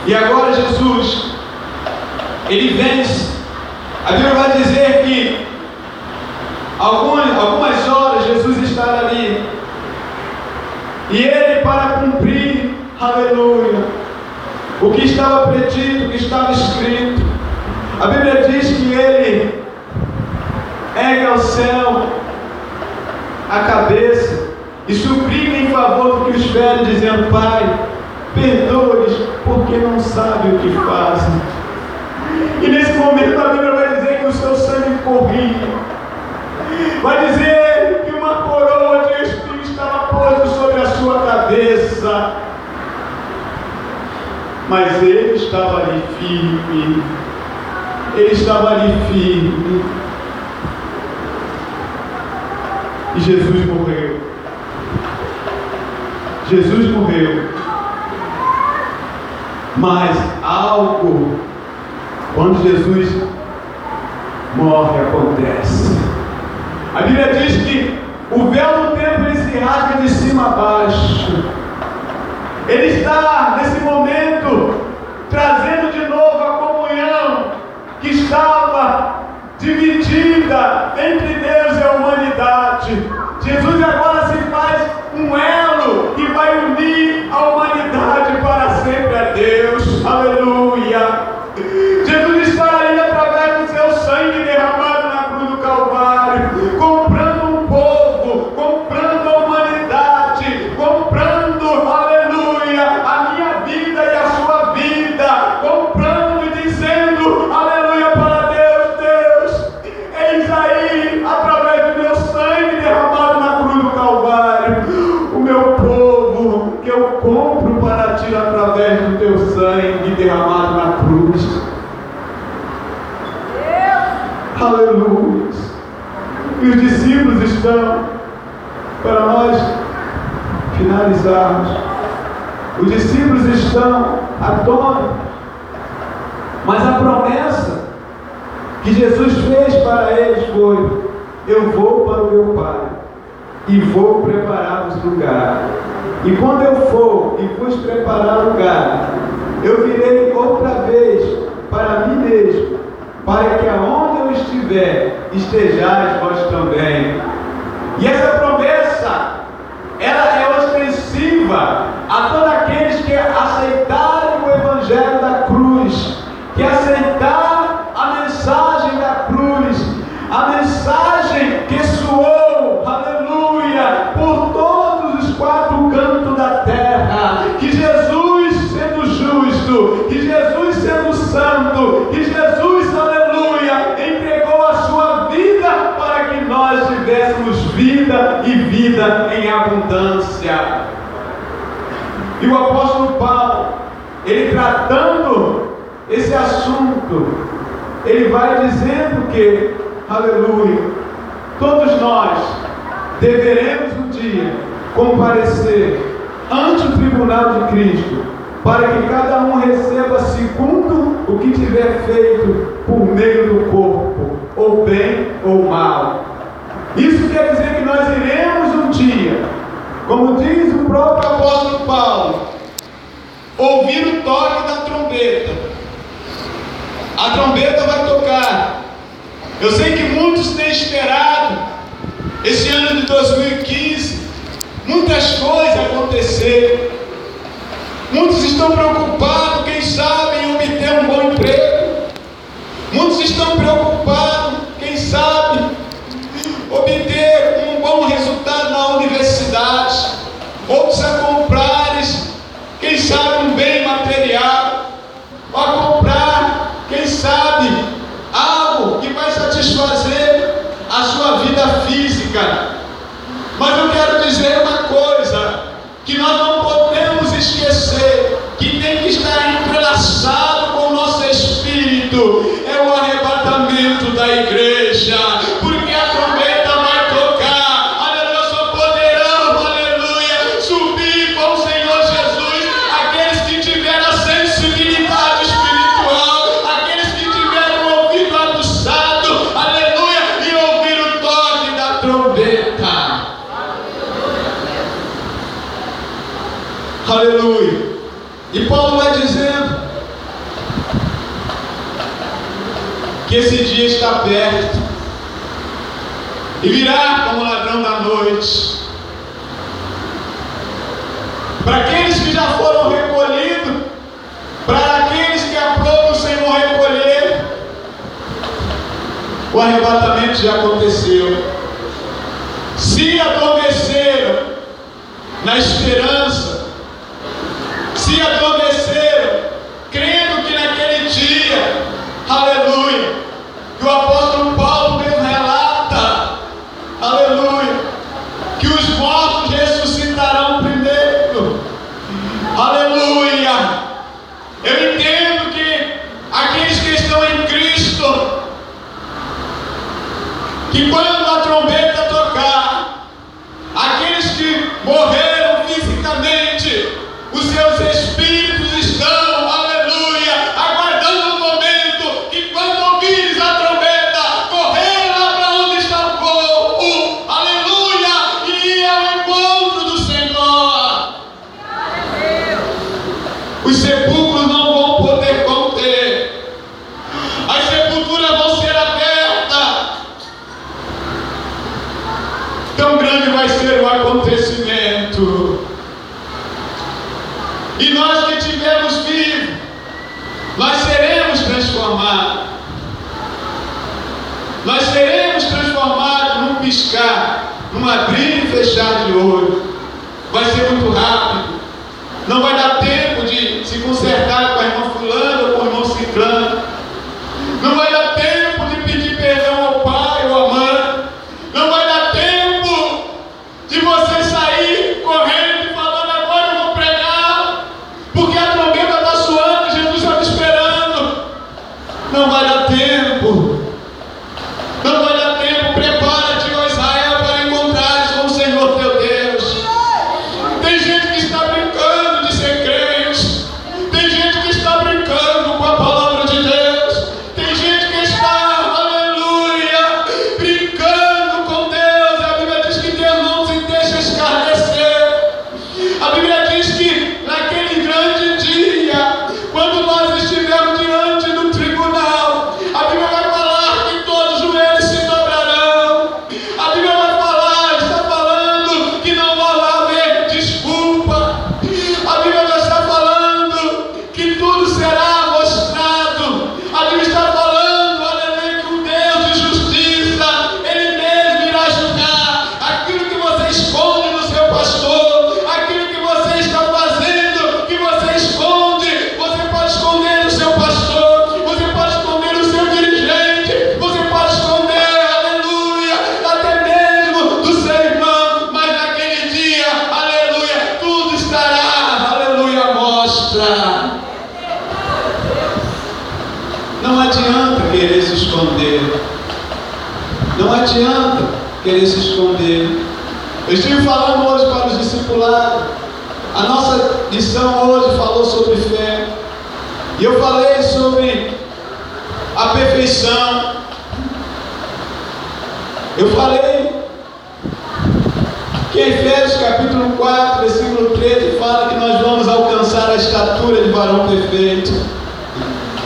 E agora Jesus, ele vence. A Bíblia vai dizer que algumas horas Jesus está ali. E ele, para cumprir, aleluia, o que estava predito, o que estava escrito, a Bíblia diz que ele ergue ao céu a cabeça e suplica em favor do que os fere, dizendo: Pai, perdoa-lhes, porque não sabem o que fazem. E nesse momento a Bíblia vai dizer que o seu sangue corria, vai dizer que uma coroa de espinhos estava posta sobre a sua cabeça, mas ele estava ali firme, ele estava ali firme, e Jesus morreu. Jesus morreu, mas algo, quando Jesus morre, acontece. A Bíblia diz que o véu do templo ele se rasga de cima a baixo. Ele está, nesse momento, trazendo de novo a comunhão que estava dividida entre Deus e a humanidade. Jesus agora se faz um elo que vai unir a humanidade para sempre a Deus. Aleluia! Jesus está ali através do seu sangue derramado na cruz do Calvário, comprando um povo, comprando a humanidade, comprando, aleluia, a minha vida e a sua vida, comprando e dizendo, aleluia, para Deus: Deus, eis aí, através do meu sangue derramado na cruz do Calvário, o meu povo que eu compro para ti através do teu sangue derramado na cruz. Aleluia. E os discípulos estão, para nós finalizarmos, os discípulos estão atônitos, mas a promessa que Jesus fez para eles foi: eu vou para o meu Pai e vou preparar-vos lugar, e quando eu for e vos preparar lugar, eu virei outra vez para mim mesmo, para que aonde eu estiver, estejais vós também. E essa promessa, ela é ostensiva a todos aqueles que aceitarem o Evangelho da cruz, que aceitar a mensagem da cruz, a mensagem que soou, aleluia, por todos os quatro cantos da terra, que Jesus sendo justo, que Jesus sendo santo, que Jesus, aleluia, entregou a sua vida para que nós tivéssemos vida e vida em abundância. E o apóstolo Paulo, ele tratando esse assunto, ele vai dizendo que, aleluia, todos nós deveremos um dia comparecer ante o tribunal de Cristo, para que cada um receba segundo o que tiver feito por meio do corpo, ou bem ou mal. Isso quer dizer que nós iremos um dia, como diz o próprio apóstolo Paulo, ouvir o toque da trombeta. A trombeta vai tocar. Eu sei que muitos têm esperado esse ano de 2015 muitas coisas acontecerem. Muitos estão preocupados, quem sabe, em obter um bom emprego. Muitos estão preocupados, quem sabe, obter um bom resultado na universidade. Outros a comprares, quem sabe, um bem material. Ou a comprar, quem sabe, algo que vai satisfazer a sua vida física. Mas eu quero dizer uma coisa, que nós não podemos esquecer, que tem que estar entrelaçado com o nosso espírito, é o arrebatamento da igreja, porque a trombeta vai tocar, aleluia, só poderão, aleluia, subir com o Senhor Jesus, aqueles que tiveram a sensibilidade espiritual, aqueles que tiveram o ouvido aguçado, aleluia, e ouvir o toque da trombeta. Aleluia. E Paulo vai dizendo que esse dia está perto e virá como ladrão da noite. Para aqueles que já foram recolhidos, para aqueles que aprovam o Senhor recolher, o arrebatamento já aconteceu. Se adormeceram na esperança, se adormeceram crendo que naquele dia, aleluia, que o apóstolo Paulo mesmo relata, aleluia, que os mortos ressuscitarão primeiro, aleluia. Eu entendo que aqueles que estão em Cristo, que quando a trombeta tocar, aqueles que morreram fisicamente, os seus espíritos estão, aleluia, aguardando o momento que quando ouvires a trombeta, correr lá para onde está o corpo, aleluia, e ir ao encontro do Senhor. Os sepulcros não vão poder conter, as sepulturas vão ser abertas. Tão grande vai ser o acontecimento. E nós que estivermos vivos, nós seremos transformados. Nós seremos transformados num piscar, num abrir e fechar de olho. Vai ser muito rápido. Não vai dar tempo de se consertar com a irmã fulana ou com o irmão ciclano. Não vai dar tempo de pedir perdão ao pai ou à mãe. Não vai dar tempo de você sair correndo e falando: agora eu vou pregar, porque a trombeta está soando, Jesus está me esperando. Não vai dar tempo. Não vai dar tempo. Prepara-te, ó Israel, para encontrares com o Senhor teu Deus. Tem gente que está brincando de ser crente. Tem gente que está brincando com a palavra de Deus. Tem gente que está, aleluia, brincando com Deus. A Bíblia diz que Deus não se deixa escarnecer. A Bíblia diz que naquele grande dia, quando nós estivermos diante do tribunal, a Bíblia vai falar que todos os joelhos se dobrarão. A Bíblia vai falar, está falando que não vai haver desculpa. A Bíblia vai estar falando que tudo será mostrado. A Bíblia está falando, aleluia, que o Deus de justiça, Ele mesmo irá julgar aquilo que você esconde no seu pastor, aquilo que você está fazendo, que você esconde. Você pode esconder no seu pastor, você pode esconder no seu dirigente, você pode esconder, aleluia, até mesmo do seu irmão, mas naquele dia, aleluia, tudo estará, aleluia, à mostra. Não adianta querer se esconder. Não adianta querer se esconder. Eu estive falando hoje para os discipulados. A nossa lição hoje falou sobre fé. E eu falei sobre a perfeição. Eu falei que em Efésios capítulo 4, versículo 13, fala que nós vamos alcançar a estatura de varão perfeito.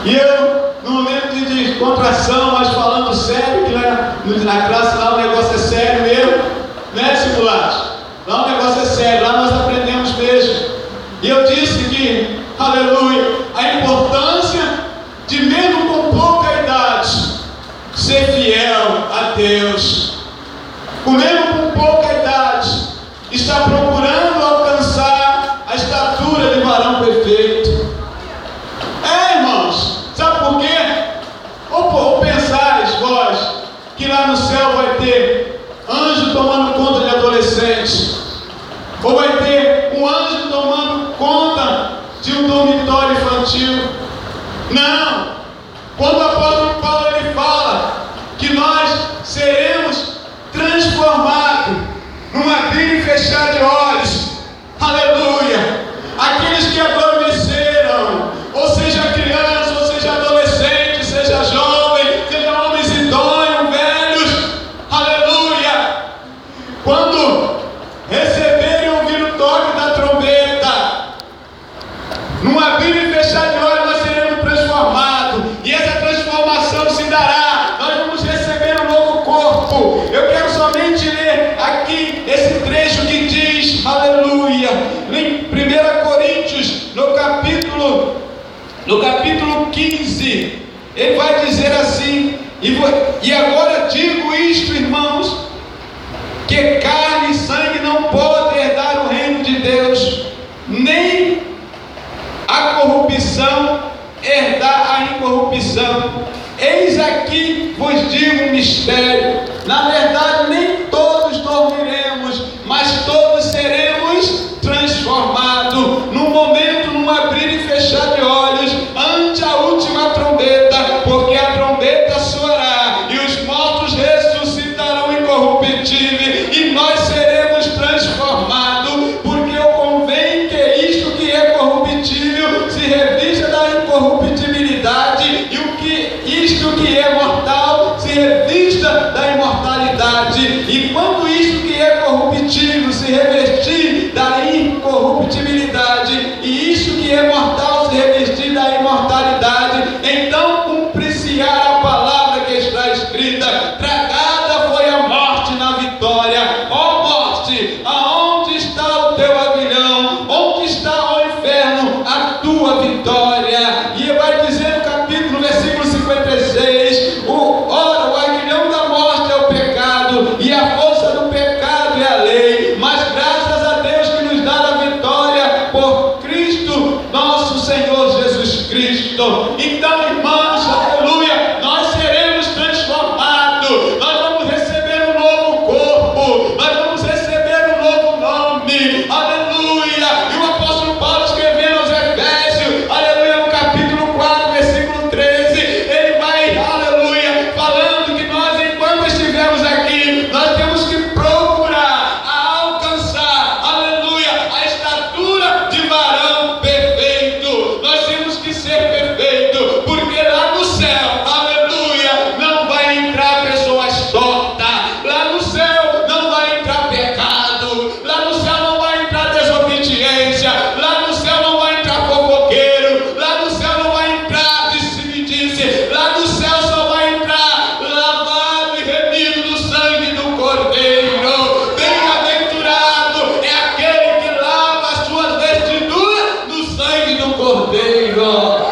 E eu, no momento de contração, mas falando sério, que na classe lá o negócio é sério mesmo, né, discipulados? Lá o negócio é sério, lá nós aprendemos mesmo. E eu disse que, aleluia, a importância de, mesmo com pouca idade, ser fiel a Deus. O mesmo com pouca idade, está procurando alcançar a estatura de varão perfeito. Irmãos, sabe por quê? Ou pensais vós que lá no céu vai ter anjo tomando conta de adolescentes, ou vai ter um anjo tomando conta de um dormitório infantil? Não. Quando o apóstolo Paulo ele fala que nós seremos transformados num abrir e fechar de olhos, aleluia, aqueles que adormeceram, ou seja criança, ou seja adolescente, seja jovem, seja homens idôneos, velhos, aleluia, quando receberem ouvir o toque da trombeta, num abrir e fechar de olhos nós seremos transformados, e essa transformação se dará somente ler aqui esse trecho que diz, aleluia, em 1 Coríntios, no capítulo 15, ele vai dizer assim: e agora digo isto, irmãos, que carne e sangue não podem herdar o reino de Deus, nem a corrupção herdar a incorrupção. Eis aqui vos digo um mistério: na verdade nem todos dormiremos, mas todos seremos transformados, num momento, num abrir e fechar de olhos, ante a última trombeta, porque a trombeta soará, e os mortos ressuscitarão incorruptíveis, e nós seremos transformados, porque convém que isto que é corruptível se revista da incorruptibilidade, e isto que é mortal se revista da imortalidade. E quando isto que é corruptível se revestir da incorruptibilidade, e isto que é mortal se revestir da imortalidade, então cumprir-se-á a palavra que está escrita: tragada foi a morte na vitória. Ó morte, aonde está o teu aguilhão? Onde está, ó inferno, a tua vitória? E vai dizer no capítulo, versículo 56, ora, o aguilhão da morte é o pecado, e a força do pecado é a lei, mas graças a Deus que nos dá a vitória por Cristo, nosso Senhor Jesus Cristo. Então, irmãos, aleluia, nós seremos transformados, nós vamos receber um novo corpo, nós vamos receber um novo nome, aleluia. E o apóstolo Paulo, escrevendo aos Efésios, aleluia, no capítulo 4, versículo 13, ele vai, aleluia, falando que nós, enquanto estivermos aqui, nós temos que procurar alcançar, aleluia, a estatura de varão perfeito. Nós temos que ser perfeitos, porque lá no céu, aleluia, não vai entrar pessoas tortas, lá no céu não vai entrar pecado, lá no céu não vai entrar desobediência, lá no céu não vai entrar fofoqueiro, lá no céu não vai entrar disse-me-disse, lá no céu só vai entrar lavado e remido no sangue do Cordeiro. Bem-aventurado é aquele que lava as suas vestiduras no sangue do Cordeiro.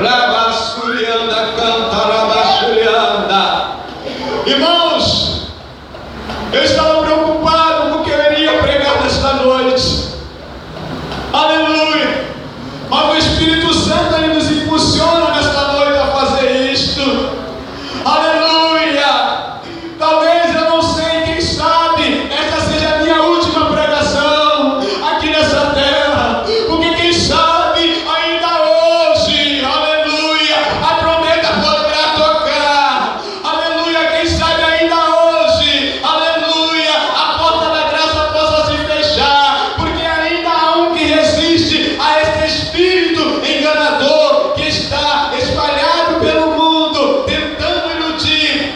Rabascurianda, canta, rabascurianda. Irmãos, eu estava preocupado com o que eu iria pregar nesta noite, aleluia, mas o Espírito Santo, ele nos impulsiona nesta noite a fazer isto, aleluia. Talvez, eu não sei, quem sabe esta seja a minha última pregação aqui nessa terra, porque quem sabe ainda hoje, aleluia, a trombeta poderá tocar, aleluia. Quem sabe ainda hoje, aleluia, a porta da graça possa se fechar, porque ainda há um que resiste a este espírito enganador que está espalhado pelo mundo, tentando iludir,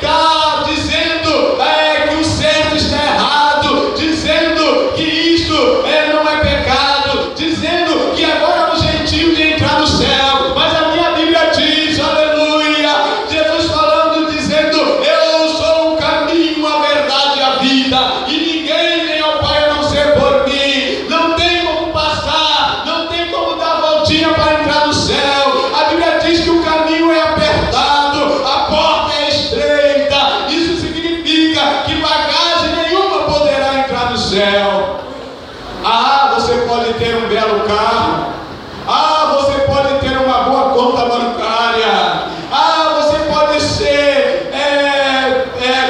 dizendo que o certo está errado, dizendo que isto não é pecado, dizendo que agora é um jeitinho de entrar no céu. Mas a minha Bíblia diz, aleluia, Jesus falando, dizendo: eu sou o caminho, a verdade e a vida, e ninguém vem ao Pai a não ser por mim. Não tem como passar, não tem como dar voltinha para entrar no céu. A Bíblia diz que o caminho é apertado, a porta é estreita. Isso significa que bagagem nenhuma poderá entrar no céu. Ah, você pode ter um belo carro, ah, você pode ter uma boa conta bancária, ah, você pode ser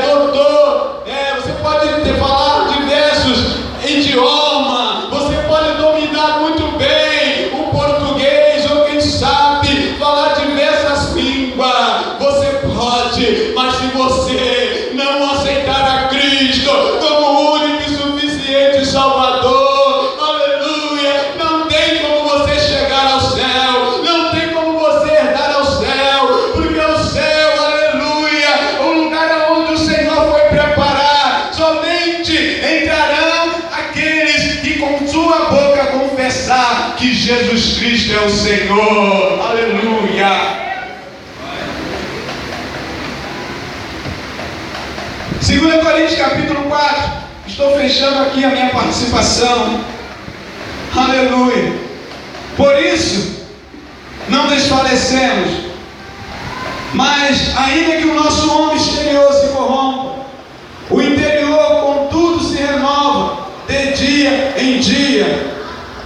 doutor, você pode falar diversos idiomas, você pode dominar muito bem o português, ou quem sabe falar diversas línguas. Você pode, mas se você não aceitar a Cristo como o único e suficiente Salvador, aleluia, não tem como você chegar ao céu, não tem como você herdar ao céu, porque o céu, aleluia, o lugar onde o Senhor foi preparar, somente entrarão aqueles que com sua boca confessar que Jesus Cristo é o Senhor, aleluia. 2 Coríntios capítulo 4. Estou fechando aqui a minha participação. Aleluia. Por isso, não desfalecemos. Mas, ainda que o nosso homem exterior se corrompa, o interior, contudo, se renova de dia em dia.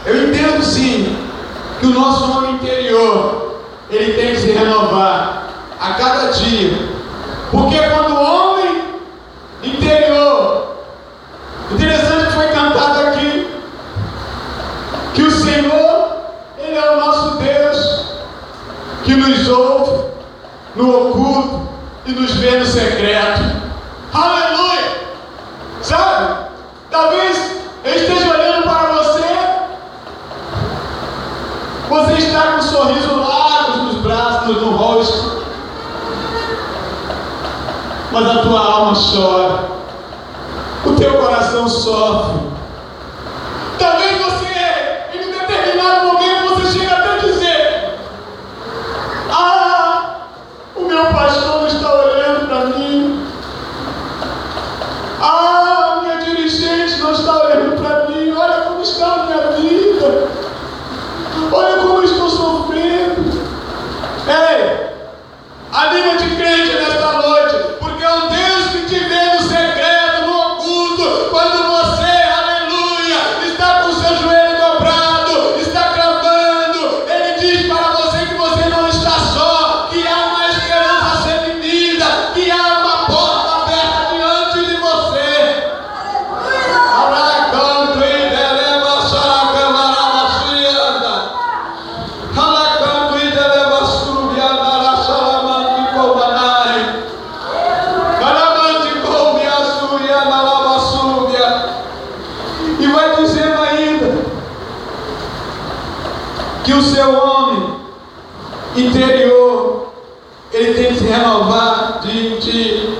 Eu entendo sim que o nosso homem interior, ele tem que se renovar a cada dia. Porque quando o homem interior, interessante que foi cantado aqui, que o Senhor, Ele é o nosso Deus, que nos ouve no oculto e nos vê no secreto. Aleluia! Sabe? Talvez eu esteja olhando para você, você está com um sorriso largo nos braços, no rosto, mas a tua alma chora, o teu coração sofre. Talvez você, em um determinado momento, você chega até a dizer: o meu pastor não está olhando para mim. Minha dirigente não está olhando para mim. Olha como está a minha vida. Olha como eu estou sofrendo. Ei, anima de crente nesta noite, porque é o Deus que te vê no secreto, no oculto, quando você, aleluia, está com o seu joelho dobrado, está clamando. Ele diz para você que você não está só, que há uma esperança a ser vivida, que há uma porta aberta diante de você. Alacanto e deleva saracamarabacianda. Alacanto e deleva subiandara salamante coldanai. Calamante colbiaçuriandalava súbia. E vai dizendo ainda que o seu homem interior, ele tem que se renovar de dia.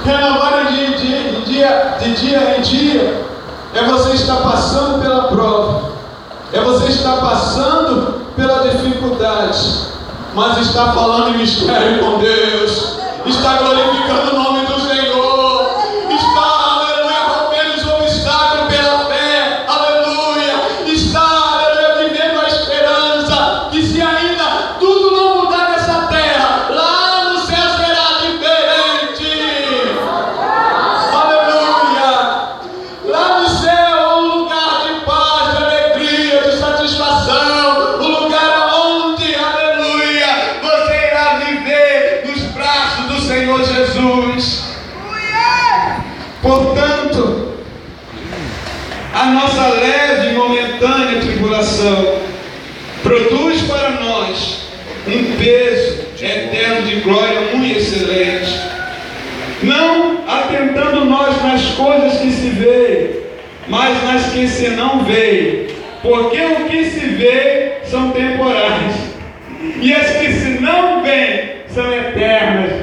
Renovar de dia em dia é você estar passando pela prova, é você estar passando pela dificuldade, mas está falando em mistério com Deus, está glorificando o nome do Senhor, está, aleluia, rompendo os obstáculos pela fé, aleluia, está, aleluia, vivendo a esperança que se ainda tudo não mudar nessa terra, lá no céu será diferente. Aleluia. Lá no céu é um lugar de paz, de alegria, de satisfação, um lugar onde, aleluia, você irá viver nos braços do Senhor Jesus. Portanto, a nossa leve e momentânea tribulação produz para nós um peso eterno de glória muito excelente, não atentando nós nas coisas que se veem, mas nas que se não veem, porque o que se vê são temporais, e as que se não veem são eternas.